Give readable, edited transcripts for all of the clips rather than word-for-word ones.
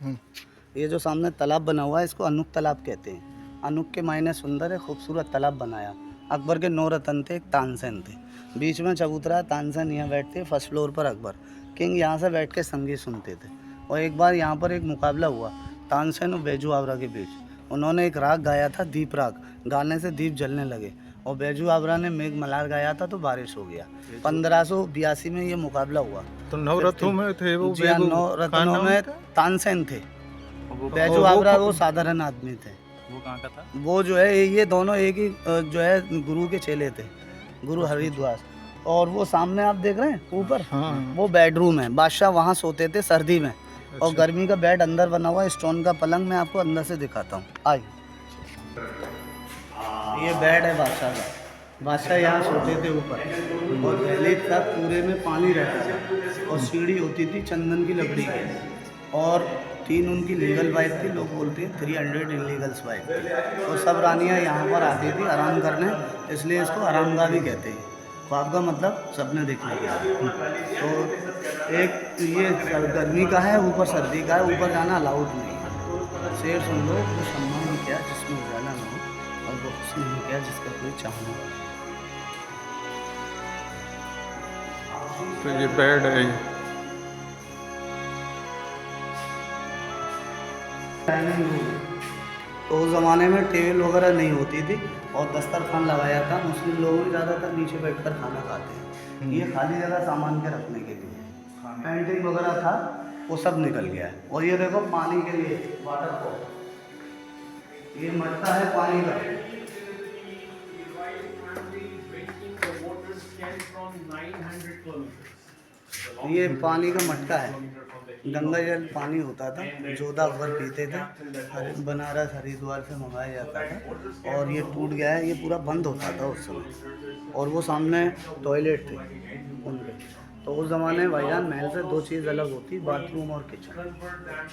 ये जो सामने तालाब बना हुआ है इसको अनूप तालाब कहते हैं। अनूप के मायने सुंदर है, खूबसूरत तालाब बनाया। अकबर के 9 रतन थे, एक तानसेन थे। बीच में चबूतरा, तानसेन यहाँ बैठते, फर्स्ट फ्लोर पर अकबर। किंग यहाँ से बैठ के संगीत सुनते थे। और एक बार यहाँ पर एक मुकाबला हुआ तानसेन और बैजू आवरा के बीच। उन्होंने एक राग गाया था, दीप राग। गाने से दीप जलने लगे और बैजू आवरा ने मेघ मल्हार गाया था तो बारिश हो गया। 1582 में ये मुकाबला हुआ। तो नवरत्नों में थे वो? जी हाँ, 9 रत्नों में तानसेन थे। बैजू आवरा वो साधारण आदमी थे। वो कहाँ का था? वो जो है ये दोनों एक ही जो है गुरु के चेले थे, गुरु हरिद्वार। और वो सामने आप देख रहे हैं ऊपर, वो बेडरूम है। बादशाह वहाँ सोते थे सर्दी में। और गर्मी का बेड अंदर बना हुआ है, स्टोन का पलंग। मैं आपको अंदर से दिखाता हूँ, आइए। ये बेड है बादशाह का। बादशाह यहाँ सोते थे ऊपर। और पहले तक पूरे में पानी रहता था और सीढ़ी होती थी चंदन की लकड़ी की। और 3 उनकी लीगल वाइफ थी, लोग बोलते हैं 300 इलीगल्स वाइफ थी। और सब रानियाँ यहाँ पर आती थी आराम करने, इसलिए इसको आरामगाह भी कहते हैं। ख्वाब का मतलब सपने देखने का। तो एक ये गर्मी का है, ऊपर सर्दी का है, ऊपर जाना अलाउड नहीं है। शेर सुन लो, वो सम्मान नहीं किया जिसमें उजाला ना हो, और वो हुस्न नहीं किया जिसका कोई चाहना हो। तो ये बेड है। तो उस ज़माने में टेबल वगैरह नहीं होती थी और दस्तरखान लगाया था। मुस्लिम लोग भी ज़्यादातर नीचे बैठकर खाना खाते हैं। ये खाली जगह सामान के रखने के लिए। पेंटिंग वगैरह था, वो सब निकल गया है। और ये देखो पानी के लिए वाटर पॉट, ये मटका है पानी का। ये पानी का मटका है। गंगा जल पानी होता था, जोधा अकबर पीते थे। बनारस हरिद्वार से मंगाया जाता था। और ये टूट गया है, ये पूरा बंद होता था उस समय। और वो सामने टॉयलेट थे उनके। तो उस ज़माने में भाईजान महल से 2 चीज़ अलग होती, बाथरूम और किचन।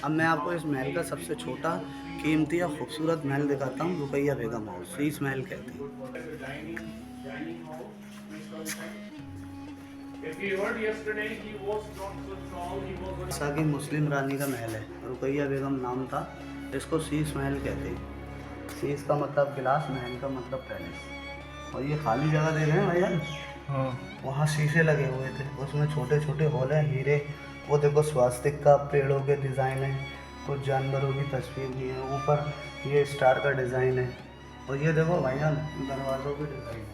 अब मैं आपको इस महल का सबसे छोटा, कीमती और खूबसूरत महल दिखाता हूँ, रुकैया बेगम हाउस। शीश महल कहते हैं। की मुस्लिम रानी का महल है, रुकैया बेगम नाम था। इसको शीश महल कहते हैं। शीश का मतलब गिलास, महल का मतलब पैलेस। और ये खाली जगह देख रहे हैं भैया, वहाँ शीशे लगे हुए थे, उसमें छोटे छोटे होल हैं, हीरे। वो देखो स्वास्तिक का पेड़ों के डिज़ाइन है, कुछ जानवरों की तस्वीर भी है। ऊपर ये स्टार का डिज़ाइन है। और ये देखो भाईजान दरवाज़ों की डिज़ाइन है।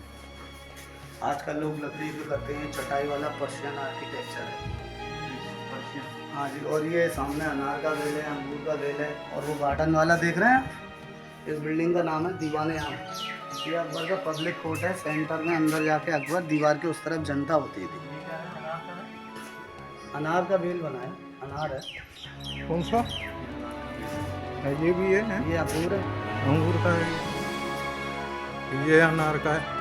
आजकल लोग लकड़ी पे करते हैं, चटाई वाला पर्शियन आर्किटेक्चर है। हाँ जी। और ये सामने अनार का बेल है, अंगूर का बेल है। और वो गार्डन वाला देख रहे हैं, इस बिल्डिंग का नाम है दीवाने आम। ये अकबर का पब्लिक कोर्ट है। सेंटर में अंदर जाके अकबर, दीवार के उस तरफ जनता होती थी। अनार का बेल बना है, अनार है। कौन सा है? ये भी है ना? ये अंगूर है, अंगूर का है। ये अनार का है।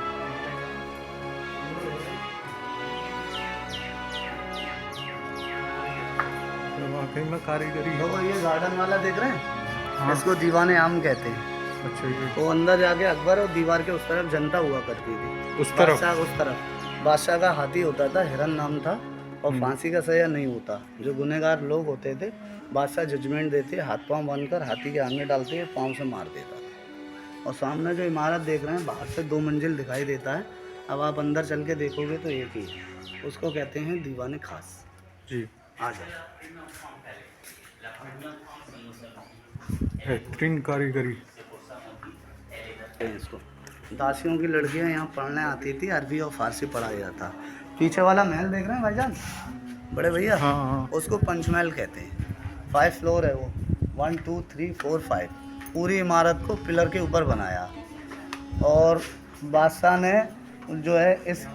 वाकई में कारीगरी है। तो ये गार्डन वाला देख रहे हैं, इसको दीवाने आम कहते हैं। अच्छा, ये तो अंदर जाके अकबर और दीवार के उस तरफ जनता हुआ करती थी। उस तरफ? बादशाह उस तरफ। बादशाह का हाथी होता था, हिरन नाम था। और फांसी का सजा नहीं होता। जो गुनहगार लोग होते थे, बादशाह जजमेंट देते, हाथ पांव बांधकर हाथी के आगे डालते, पांव से मार देता था। और सामने जो इमारत देख रहे हैं, बाहर से 2 मंजिल दिखाई देता है। अब आप अंदर चल के देखोगे तो एक ही है। उसको कहते हैं दीवाने खास जी। आ जाए। बेहतरीन कारीगरी। इसको दासियों की लड़कियां यहाँ पढ़ने आती थी, अरबी और फारसी पढ़ाया जाता। पीछे वाला महल देख रहे हैं भाईजान, बड़े भैया? हाँ। उसको पंचमहल कहते हैं। 5 फ्लोर है वो, 1 2 3 4 5। पूरी इमारत को पिलर के ऊपर बनाया। और बादशाह ने जो है इस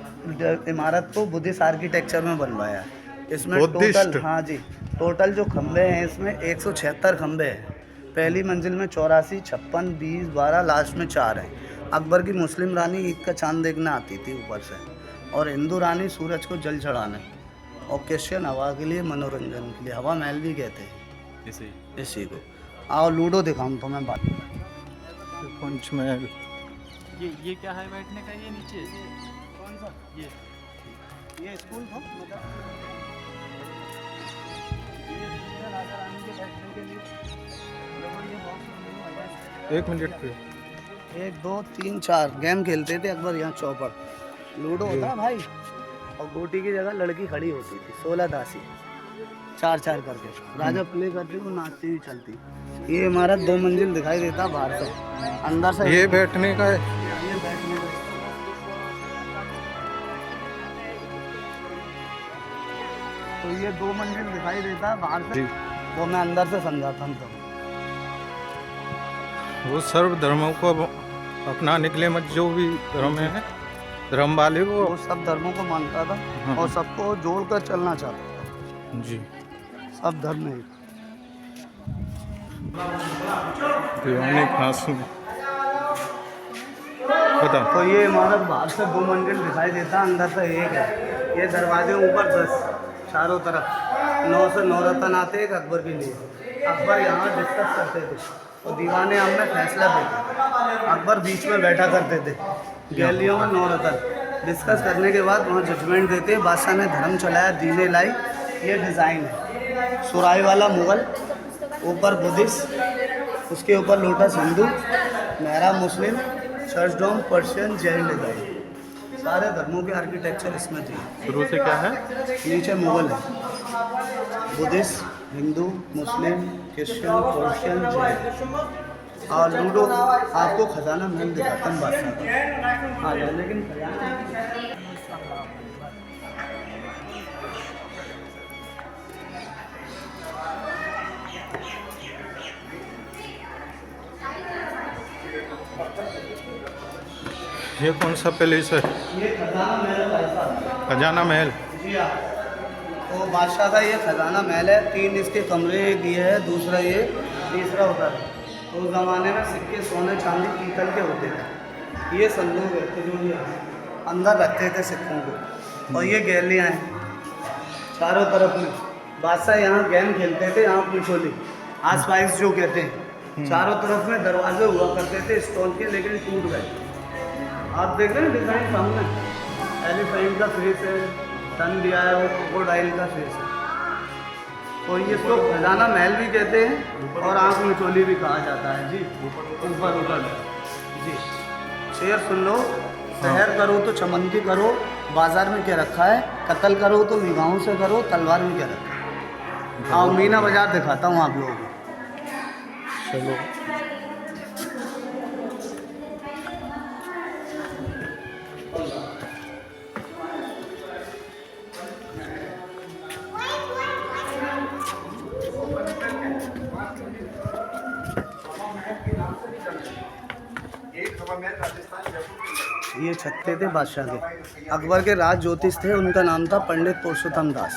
इमारत को बुद्धिस्ट आर्किटेक्चर में बनवाया। इसमें टोटल, हाँ जी, टोटल जो खंबे हैं इसमें 176 खंबे हैं। पहली मंजिल में 84, 56, 20, 12, लास्ट में 4 हैं। अकबर की मुस्लिम रानी ईद का चांद देखने आती थी ऊपर से, और हिंदू रानी सूरज को जल चढ़ाने, और क्रिश्चियन हवा के लिए, मनोरंजन के लिए। हवा महल भी कहते हैं इसी को। आओ लूडो दिखाऊं तो मैं बात। पंचमहल। ये क्या है बैठने का? ये नीचे कौन सा? ये स्कूल था, मतलब ये राजा रानी के बैठने के लिए। एक मिनट पे 1 2 3 4 गेम खेलते थे अकबर यहाँ चौपड़ लूडो होता है भाई और गोटी की जगह लड़की खड़ी होती थी 16 दासी 4 4 करके राजा प्ले करती वो नाचती हुई चलती। ये हमारा 2 मंजिल दिखाई देता बाहर से अंदर से ये बैठने का है। ये बैठने का तो ये 2 मंजिल दिखाई देता है बाहर से जी। वो मैं अंदर से समझाता हूँ तो वो सर्व धर्मों को अपनाने के लिए मत जो भी धर्म है धर्म वाले वो वो। सब धर्मों को मानता था हाँ। और सबको जोड़कर चलना चाहता था। जी सब धर्म में दीवाने खास में पता तो ये इमारत बाहर से 2 मंजिल दिखाई देता अंदर से एक है। ये दरवाजे ऊपर 10 चारों तरफ 9 से 9 रतन आते एक अकबर के लिए। अकबर यहाँ डिस्कस करते थे और दीवाने हमने फैसला देते। अकबर बीच में बैठा करते थे गैलियों में 9 रतन डिस्कस करने के बाद वहाँ जजमेंट देते। बादशाह ने धर्म चलाया दीने लाई। ये डिज़ाइन है सुराई वाला मुगल ऊपर बुद्धिस्ट उसके ऊपर लोटस हिंदू मेहराब मुस्लिम चर्च डोम पर्शियन जैन डिज़ाइन सारे धर्मों के आर्किटेक्चर इसमें थे। शुरू से क्या है। नीचे मुगल है Buddhist Hindu Muslim Christian Persian Jain और लूडो आपको खजाना महल दिखाता हूँ बादशाह का आ जाए लेकिन खजाना ये कौन सा पैलेस है। ये खजाना महल है ऐसा खजाना महल। जी हाँ तो बादशाह का ये खजाना महल है 3 इसके कमरे एक ये है दूसरा ये तीसरा उधर है। तो उस ज़माने में सिक्के सोने चांदी पीतल के होते थे। ये संदूक है तिजोरियाँ अंदर रखते थे सिक्कों को और ये गैलियाँ हैं चारों तरफ में। बादशाह यहाँ गेम खेलते थे यहाँ पिछोली आस पास जो कहते हैं चारों तरफ में दरवाजे हुआ करते थे स्टोन के लेकिन टूट गए। आप देख रहे हैं डिज़ाइन सामने एलिफेंट का फेस है सन दिया है वो क्रोकोडाइल का फेस है। तो ये इसको खजाना महल भी कहते हैं और आँख मिचोली भी कहा जाता है जी ऊपर ऊपर जी। शेर सुन लो शहर करो तो चमन की करो बाजार में क्या रखा है कत्ल करो तो निगाहों से करो तलवार में क्या रखा है। आओ मीना बाजार दिखाता हूँ आप लोगों को। चलो ये छत्ते थे बादशाह के अकबर के राज ज्योतिष थे उनका नाम था पंडित पुरुषोत्तम दास।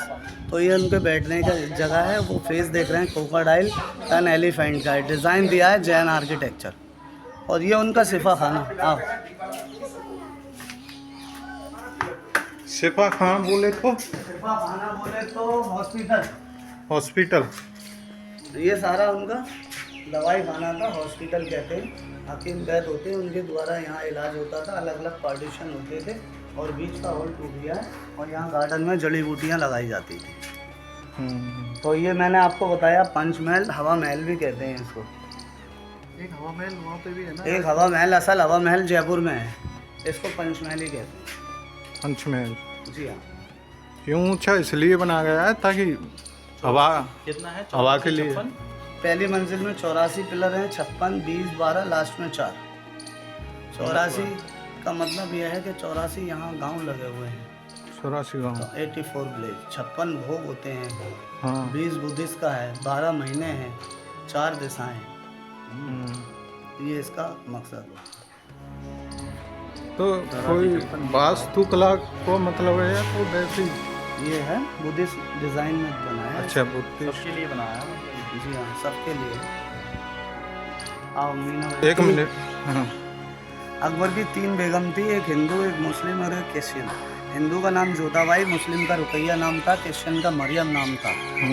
तो ये उनके बैठने का जगह है वो फेस देख रहे हैं क्रोकोडाइल टन एलिफेंट का है डिज़ाइन दिया है जैन आर्किटेक्चर और ये उनका सिफा खाना। आप सिपा खां बोले तो सिफा खाना बोले तो हॉस्पिटल हॉस्पिटल। ये सारा उनका दवाई खाना था हॉस्पिटल कहते हैं। हकीम वैद होते हैं उनके द्वारा यहाँ इलाज होता था। अलग अलग पार्टीशन होते थे और बीच का हॉल टूट गया और यहाँ गार्डन में जड़ी बूटियाँ लगाई जाती थी। तो ये मैंने आपको बताया पंचमहल हवा महल भी कहते हैं इसको। एक हवा महल वहाँ पे भी है ना। एक हवा महल असल हवा महल जयपुर में है इसको पंचमहल ही कहते पंचमहल। हैं। जी हाँ क्यों ऊंचा इसलिए बनाया गया है ताकि हवा कितना है हवा के लिए। पहली मंजिल में 84 पिलर हैं 56 20 12 लास्ट में 4। 84 का मतलब यह है कि 84 यहाँ गांव लगे हुए हैं 84 गाँव। 84 विलेज 56 भोग होते हैं हाँ 20 बुद्धिस्ट का है 12 महीने हैं 4 दिशाएं ये इसका मकसद है। तो कोई वास्तुकला को मतलब है तो वैसे ये है बुद्धिस्ट डिज़ाइन में बनाया है। अच्छा बुद्धिस्ट। सबके लिए बनाया है। जी हाँ सबके लिए। आओ मीना एक मिनट। हाँ अकबर की 3 बेगम थी एक हिंदू एक मुस्लिम और एक क्रिश्चियन। हिंदू का नाम जोधाबाई मुस्लिम का रुकैया नाम था क्रिश्चियन का मरियम नाम था।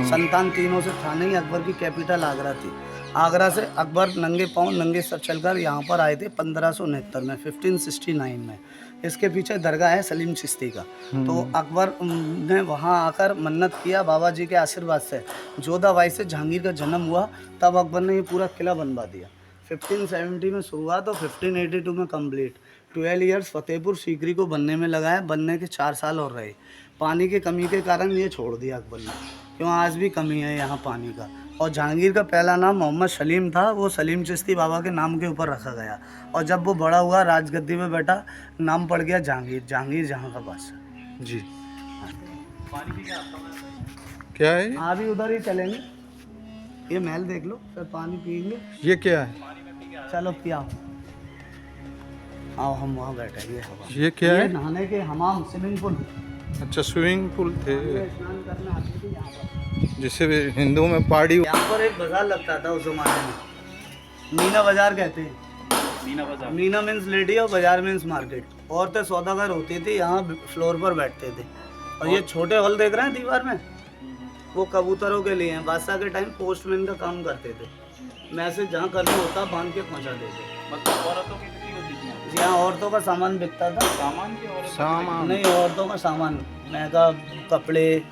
संतान तीनों से था नहीं। अकबर की कैपिटल आगरा थी। आगरा से अकबर नंगे पाँव नंगे सब चलकर यहाँ पर आए थे 1569 में 1569 में। इसके पीछे दरगाह है सलीम चिश्ती का। तो अकबर ने वहाँ आकर मन्नत किया बाबा जी के आशीर्वाद से जोधाबाई से जहांगीर का जन्म हुआ। तब अकबर ने ये पूरा किला बनवा दिया। 1570 में शुरू हुआ तो 1582 में कंप्लीट। 12 इयर्स फतेहपुर सीकरी को बनने में लगा है, बनने के 4 साल और रहे। पानी की कमी के कारण ये छोड़ दिया अकबर ने, क्यों आज भी कमी है यहाँ पानी का। और जहांगीर का पहला नाम मोहम्मद सलीम था, वो सलीम चिश्ती बाबा के नाम के ऊपर रखा गया। और जब वो बड़ा हुआ राजगद्दी में बैठा, नाम पड़ गया जहांगीर, जहांगीर जहाँ का बादशाह। जी। क्या है ये? अभी उधर ही चलेंगे, ये महल देख लो, फिर पानी पियेंगे। ये क्या है? चलो पियाओ, आओ हम वहाँ बैठे। ये हवा, ये क्या ये है? नहाने के हमाम, स्विमिंग पूल। अच्छा, स्विमिंग पूल थे, स्नान करने आते थे यहाँ पर। जिसे भी हिंदू में पहाड़ी। यहाँ पर एक बाजार लगता था उस जमाने में, मीना बाजार कहते हैं। मीना बाजार, मीना मीन्स लेडी और बाजार मीन्स मार्केट। औरतें सौदागर होती थी, यहाँ फ्लोर पर बैठते थे। और ये छोटे हॉल देख रहे हैं दीवार में, वो कबूतरों के लिए हैं। बादशाह के टाइम पोस्टमैन का काम करते थे, मैसेज जहाँ करना होता बांध के पहुँचा देते। मतलब औरतों की बिक्री होती थी यहाँ? जी हाँ, औरतों का सामान बिकता था। सामान की औरत सामान नहीं, औरतों का सामान, मेकअप, कपड़े,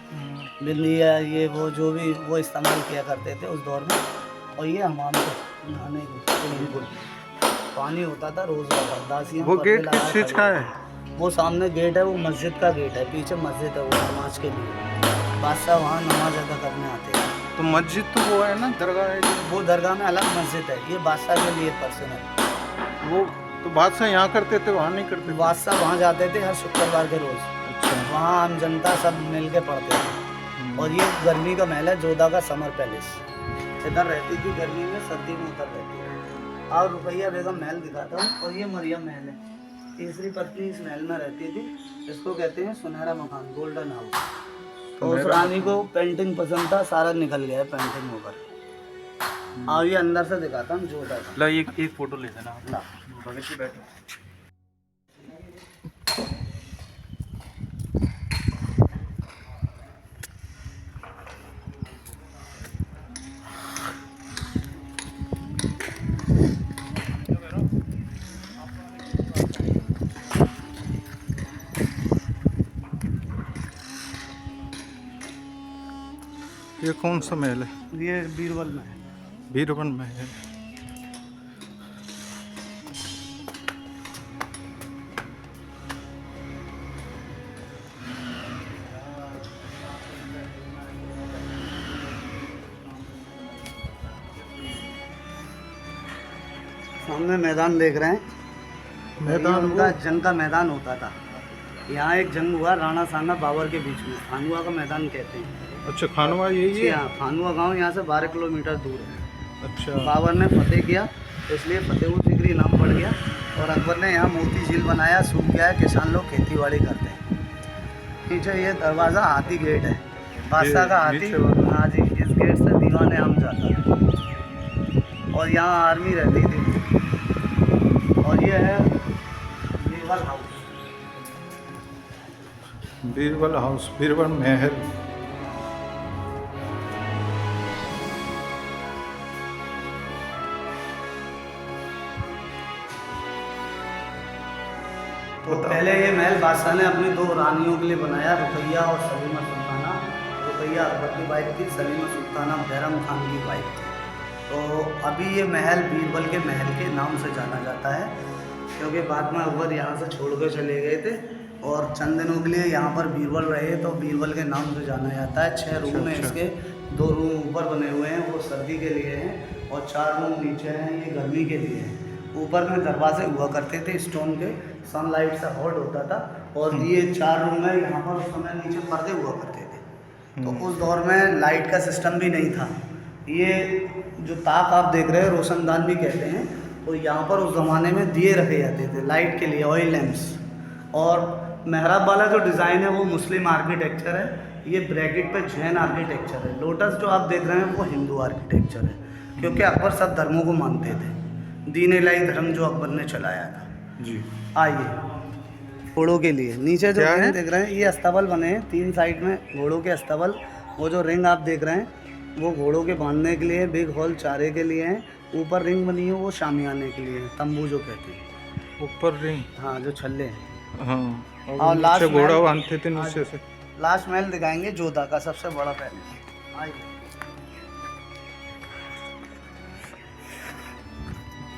बिंदिया, ये वो जो भी वो इस्तेमाल किया करते थे उस दौर में। और ये हमाम थे नहाने के, स्विमिंग पूल। पानी होता था रोज का। दासियाँ वो पर्दे गेट लगा किस चीज खड़ी का होती है? थी। वो सामने गेट है, वो मस्जिद का गेट है, पीछे मस्जिद है, वो नमाज के लिए बादशाह वहाँ नमाज अदा करने आते हैं। तो मस्जिद तो वो है ना, दरगाह है जो। वो दरगाह में अलग मस्जिद है, ये बादशाह के लिए पर्सनल। वो तो बादशाह यहाँ करते थे, वहाँ नहीं करते थे? बादशाह वहाँ जाते थे हर शुक्रवार के रोज। अच्छा। वहाँ आम जनता सब मिल के पढ़ते थे। और ये गर्मी का महल है, जोधा का समर पैलेस। इधर रहती थी गर्मी में, सर्दी में उधर रहती थी। और रुपैया बेगम महल दिखाता हूँ। और ये मरियम महल है, तीसरी पत्नी इस महल में रहती थी। इसको कहते हैं सुनहरा मकान, गोल्डन हाउस। तो उस रानी को पेंटिंग पसंद था, सारा निकल गया है पेंटिंग होकर। और ये अंदर से दिखाता हूँ जोधा का। ला एक फोटो ले देना। ला। भगत जी बैठो। ये कौन सा महल है? ये बीरबल महल। बीरबल महल। सामने मैदान देख रहे हैं, मैदान उनका जंग का मैदान होता था। यहाँ एक जंग हुआ राणा साना बाबर के बीच में, खानुआ का मैदान कहते हैं। अच्छा, खानवा यही है? हाँ, खानुआ गांव यहाँ से 12 किलोमीटर दूर है। अच्छा। बाबर ने फतेह किया, इसलिए फतेहपुर सीकरी नाम पड़ गया। और अकबर ने यहाँ मोती झील बनाया, सूख गया है, किसान लोग खेती बाड़ी करते हैं। पीछे ये दरवाज़ा हाथी गेट है, बादशाह का हाथी। हाँ जी, इस गेट से दीवाने आम जाता है। और यहाँ आर्मी रहती थी। और ये है बीरबल हाउस। बीरबल हाउस, बीरबल महल। तो पहले ये महल बादशाह ने अपनी 2 रानियों के लिए बनाया, रुकैया और सलीमा सुल्ताना। रुकैया अकबर की वाइफ थी, सलीमा सुल्ताना बैरम खान की वाइफ थी। तो अभी ये महल बीरबल के महल के नाम से जाना जाता है, क्योंकि बाद में अकबर यहाँ से छोड़ कर चले गए थे और चंद दिनों के लिए यहाँ पर बीरबल रहे, तो बीरबल के नाम से जाना जाता है। 6 रूम हैं इसके, 2 रूम ऊपर बने हुए हैं, वो सर्दी के लिए हैं, और 4 रूम नीचे हैं, ये गर्मी के लिए हैं। ऊपर में दरवाजे हुआ करते थे स्टोन के, सनलाइट से हॉट होता था। और ये 4 रूम है, यहाँ पर उस समय नीचे पर्दे हुआ करते थे। तो उस दौर में लाइट का सिस्टम भी नहीं था। ये जो ताक आप देख रहे हैं, रोशनदान भी कहते हैं। तो यहाँ पर उस ज़माने में दिए रखे जाते थे लाइट के लिए, ऑयल लैंप्स। और मेहराब वाला जो डिज़ाइन है वो मुस्लिम आर्किटेक्चर है, ये ब्रैकेट पे जैन आर्किटेक्चर है। लोटस जो आप देख रहे हैं वो हिंदू आर्किटेक्चर है, क्योंकि अकबर सब धर्मों को मानते थे। दीन इलाही धर्म जो अकबर ने चलाया था। जी। आइए घोड़ों के लिए नीचे जो क्या है? देख रहे हैं, ये अस्तबल बने हैं 3 साइड में घोड़ों के अस्तबल। वो जो रिंग आप देख रहे हैं वो घोड़ों के बांधने के लिए, बिग हॉल चारे के लिए हैं। ऊपर रिंग बनी है वो शामियाने के लिए, तंबू जो कहते हैं। ऊपर रिंग। हाँ, जो छल्ले हैं। हाँ, और लास्ट नीचे घोड़ा महल- बांधते थे नीचे से। लास्ट महल दिखाएंगे जोधा का, सबसे बड़ा पैलेस। आइए।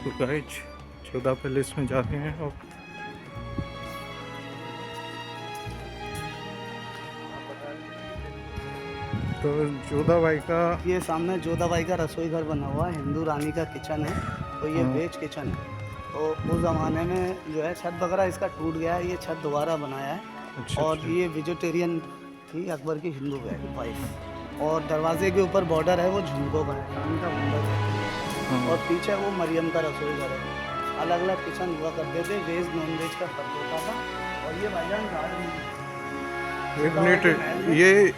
तो गाइज जोधा पैलेस में जा रहे हैं और तो जोधाबाई का ये सामने जोधाबाई का रसोई घर बना हुआ है, हिंदू रानी का किचन है। तो ये वेज किचन है। तो उस ज़माने में जो है छत वगैरह इसका टूट गया है, ये छत दोबारा बनाया है। अच्छा, और अच्छा। ये वेजिटेरियन थी, अकबर की हिंदू वाइफ। और दरवाजे के ऊपर बॉर्डर है वो झुमकों का है, रानी का गुंबद है। हाँ। और पीछे वो मरियम का रसोई घर है। अलग अलग किचन हुआ करते थे, वेज नॉन वेज का फर्क होता था। और ये भाईजान गार्डन, एक मिनट, ये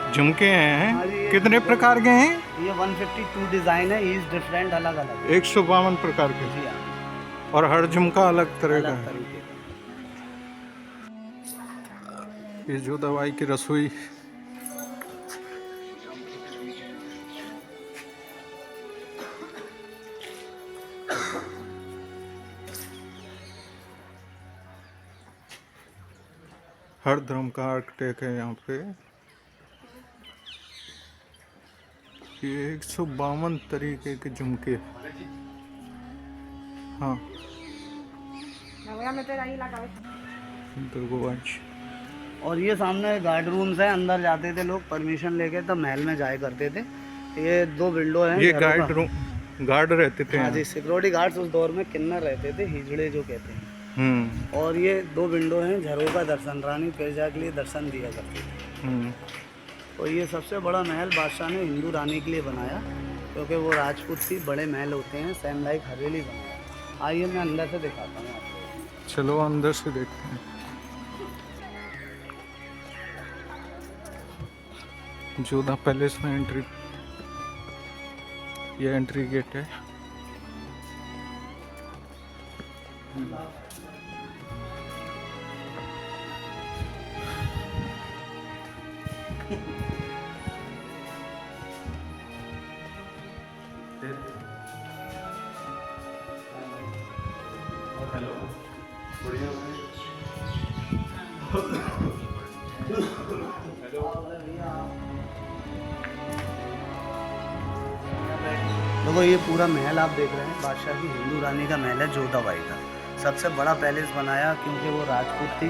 झुमके हैं, हाँ, ये कितने प्रकार के हैं? ये 152 डिज़ाइन है, ईच डिफरेंट, अलग अलग। 152 प्रकार के, जी हाँ, और हर झुमका अलग तरह का अलग है। तरीके का। ये जोधाबाई की रसोई हर धर्म का आर्किटेक्ट है यहाँ पे। ये 152 तरीके के झुमके। हाँ, दुर्गोवंश। और ये सामने गार्ड रूम्स है, अंदर जाते थे लोग परमिशन लेके, तब महल में जाया करते थे। ये 2 विंडो हैं। ये घरों का। गार्ड रहते थे हाँ यहाँ। जी, सिक्योरिटी गार्ड्स उस दौर में किन्नर रहते थे, हिजड़े जो कहते हैं। और ये 2 विंडो हैं झरों का दर्शन, रानी प्रजा के लिए दर्शन दिया करते थे। तो ये सबसे बड़ा महल बादशाह ने हिंदू रानी के लिए बनाया, क्योंकि वो राजपूत थी, बड़े महल होते हैं, सेम लाइक हवेली बनाया। आइए मैं अंदर से दिखाता हूँ आपको। चलो अंदर से देखते हैं। जोधा पैलेस में एंट्री, ये एंट्री गेट है। देखो ये पूरा महल आप देख रहे हैं, बादशाह की हिंदू रानी का महल है जोधाबाई का। सबसे बड़ा पैलेस बनाया, क्योंकि वो राजपूत थी,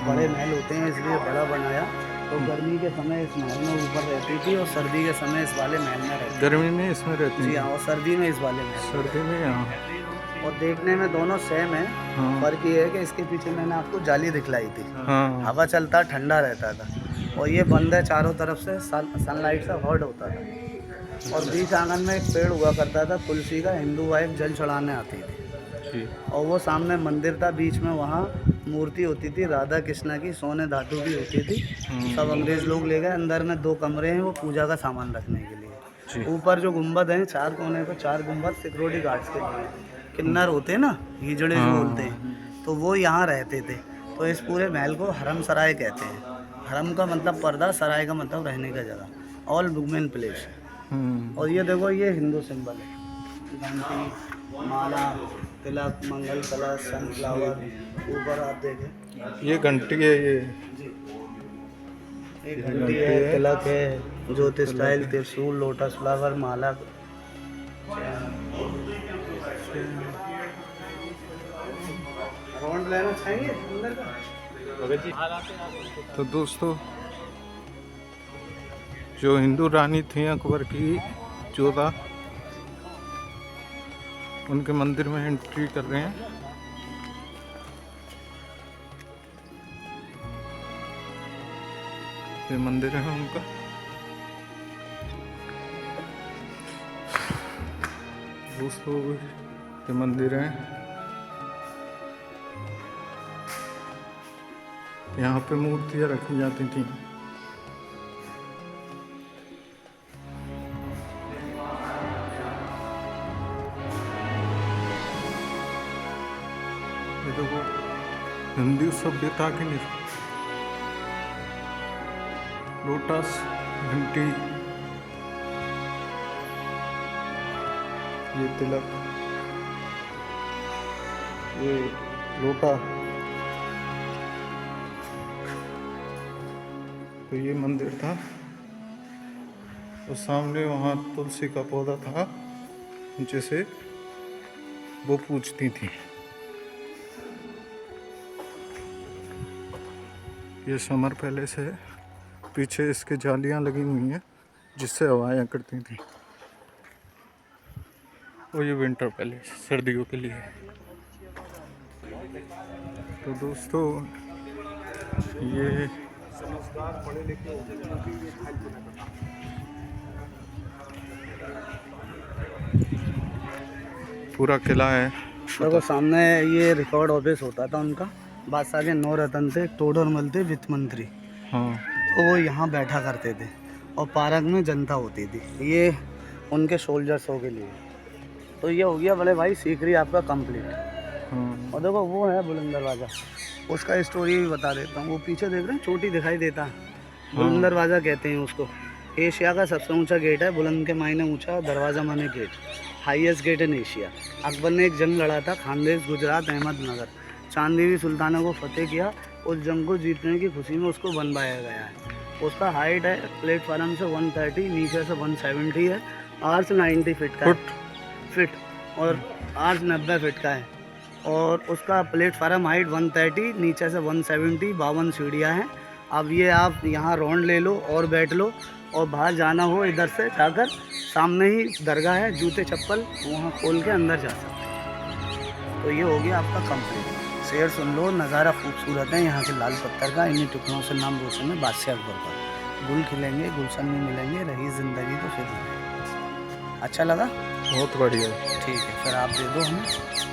बड़े महल होते हैं इसलिए बड़ा बनाया। तो गर्मी के समय इस महल में ऊपर रहती थी, और सर्दी के समय इस वाले महल में रहती गर्मी में इसमें रहती थी। जी है, हाँ, और सर्दी में इस वाले महल में। सर्दी में यहाँ। और देखने में दोनों सेम है। हाँ। फर्क ये है कि इसके पीछे मैंने आपको जाली दिखलाई थी। हाँ, हवा चलता, ठंडा रहता था। और ये बंद है चारों तरफ से, सनलाइट से हॉट होता था। और बीच आंगन में एक पेड़ हुआ करता था तुलसी का, हिंदू वाइफ जल चढ़ाने आती थी। जी। और वो सामने मंदिर था, बीच में वहाँ मूर्ति होती थी राधा कृष्णा की, सोने धातु की होती थी। सब अंग्रेज लोग ले गए। अंदर में 2 कमरे हैं, वो पूजा का सामान रखने के लिए। ऊपर जो गुंबद हैं, 4 कोने पे 4 गुंबद सिक्योरिटी गार्ड्स के लिए। किन्नर होते हैं ना, हिजड़े जो बोलते हैं, तो वो यहाँ रहते थे। तो इस पूरे महल को हरम सराय कहते हैं। हरम का मतलब पर्दा, सराय का मतलब रहने का जगह, ऑल वुमेन प्लेस। और ये देखो, ये हिंदू सिंबल है, घंटी, माला, तिलक, मंगल कलश, सनफ्लावर। ऊपर आप देखें, ये घंटी है, ये एक घंटी है, तिलक है, ज्योति स्टाइल, त्रिशूल, लोटस फ्लावर, माला। राउंड लेना चाहिए अंदर का। तो दोस्तों, जो हिंदू रानी थी अकबर की, जोधा, उनके मंदिर में एंट्री कर रहे हैं। ये मंदिर है उनका। दोस्तों, ये मंदिर है। यहाँ पे मूर्तियाँ रखी जाती थी। ये देखो, हिंदू सभ्यता की लोटस, घंटी, ये तिलक, ये लोटा। तो ये मंदिर था, और सामने वहाँ तुलसी का पौधा था। जिसे वो पूछती थी। ये समर पैलेस है, पीछे इसके जालियां लगी हुई हैं जिससे हवाएं करती थी। और ये विंटर पैलेस सर्दियों के लिए। तो दोस्तों ये पूरा किला है। देखो सामने ये रिकॉर्ड ऑफिस होता था उनका, बादशाह के 9 रतन थे, टोडरमल थे वित्त मंत्री, हाँ, तो वो यहाँ बैठा करते थे और पार्क में जनता होती थी, ये उनके सोल्जर्सों के लिए। तो ये हो गया बड़े भाई सीकरी आपका कंप्लीट। हाँ, और देखो वो है बुलंद दरवाज़ा, उसका स्टोरी भी बता देता हूँ। वो पीछे देख रहे हैं चोटी दिखाई देता है, बुलंद दरवाज़ा कहते हैं उसको। एशिया का सबसे ऊंचा गेट है, बुलंद के मायने ऊंचा, दरवाज़ा माने gate, highest gate in Asia. Akbar ने एक जंग लड़ा था, खानदेश, गुजरात, अहमदनगर, चांदीवी सुल्तानों को फतेह किया। उस जंग को जीतने की खुशी में उसको बनवाया गया है। उसका हाइट है प्लेटफार्म से 130, नीचे से 170 है, आर्च 90 फीट का है, फिट, और आर्च 90 फीट का है। और उसका प्लेटफार्म हाइट 130, नीचे से 170, 52 सीढ़ियाँ हैं। अब ये आप यहाँ राउंड ले लो और बैठ लो, और बाहर जाना हो इधर से जाकर सामने ही दरगाह है, जूते चप्पल वहाँ खोल के अंदर जा सकते हैं। तो ये हो गया आपका कंप्लीट। शेर सुन लो, नज़ारा खूबसूरत है यहाँ के लाल पत्थर का, इन्हीं टुकड़ों से नाम रोशन है बादशाह अकबर का। गुल खिलेंगे, गुलशन में मिलेंगे, रही ज़िंदगी तो फिर अच्छा लगा, बहुत बढ़िया। ठीक है फिर आप दे दो हमें।